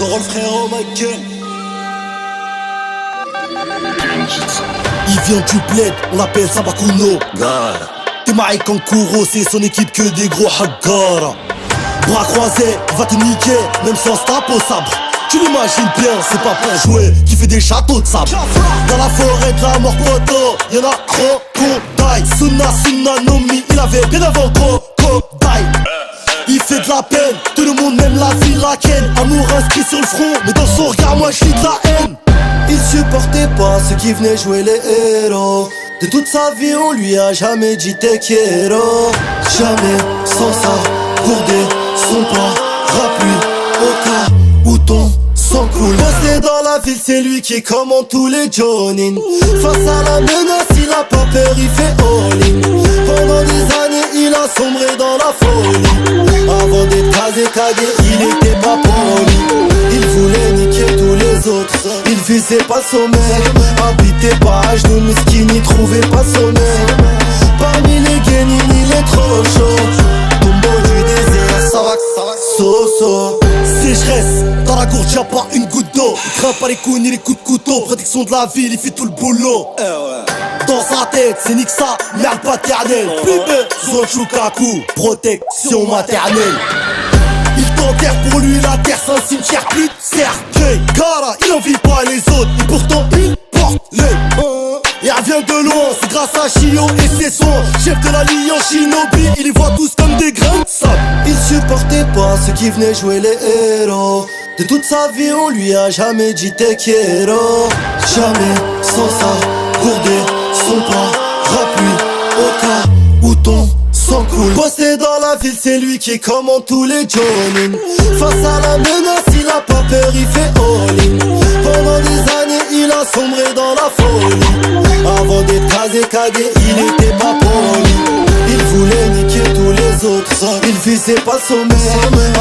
Casserole frérot Michael. Il vient du bled, on l'appelle Sabakuno. Temaï Kankuro, c'est son équipe que des gros haggara. Bras croisés, il va te niquer, même sans strap au sabre. Tu l'imagines bien, c'est pas pour jouer, qui fait des châteaux de sable. Dans la forêt de la mort poteau, y'en a crocodile. Sunna Nomi, il avait bien avant crocodile. Il fait de la peine, tout le monde même la vie la ken. Amour inscrit sur le front, mais dans son regard moi je lis de la haine. Il supportait pas ceux qui venaient jouer les héros. De toute sa vie on lui a jamais dit te quiero. Jamais sans ça, gourdé, son pas, rap-lui, au cas où ton sang coule. Bossé dans la ville c'est lui qui commande tous les Jonin. Face à la menace il a pas peur, il fait all-in. Pendant des années il a sombré dans la folie. Avant d'être casé cagué il était pas poli. Il voulait niquer tous les autres, il visait pas sommet. Habité pas à genoux, miskin, il trouvait pas sommet. Parmi les guénines, il est trop chaud. Tombeau du désert, ça va, so. Sécheresse, dans la gourde y'a pas une goutte d'eau. Il craint pas les coups ni les coups de couteau. Protection de la ville, il fait tout le boulot. Dans sa tête, c'est nique ça, merde paternelle. Plus besoin de Chukaku, protection maternelle. Il t'enterre pour lui, la terre c'est un cimetière plus de cercueil. Gara, il en vit pas les autres, et pourtant il porte l'œil. Il revient de loin, c'est grâce à Shio et ses soins. Chef de l'alliance Shinobi, il les voit tous comme des grains de sable. Il supportait pas ceux qui venaient jouer les héros. De toute sa vie on lui a jamais dit te quiero. Jamais sans ça, gourdé, son pas, rap-lui, au cas où ton sang coule. Bossé dans la ville c'est lui qui commande tous les Jonin. Face à la menace il a pas peur, il fait all-in. Pendant des années il a sombré dans la folie. Avant d'être casé cagué il était pas poli. Il voulait niquer tous les autres, il visait pas sommet.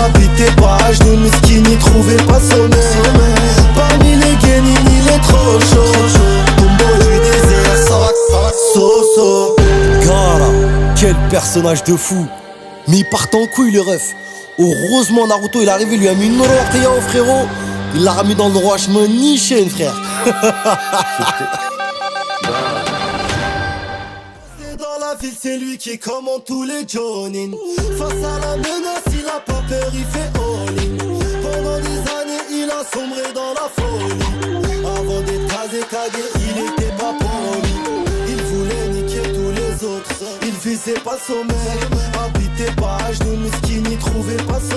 Habité pas à genoux, miskin, il trouvait pas sommet. Parmi les guénines il est trop chaud. Tombeau du désert, ça va, so. Gara, quel personnage de fou. Mais il part en couille le ref. Heureusement Naruto il est arrivé, lui a mis une orteille au frérot. Il l'a remis dans le droit chemin, niché frère. Dans la ville c'est lui qui commande tous les Jonin. Face à la menace il a pas peur, il fait all-in. Pendant des années il a sombré dans la folie. Avant d'être casé cagué il était pas poli. Il voulait niquer tous les autres, il visait pas sommet. Habité pas à genoux, miskin, il trouvait pas sommet.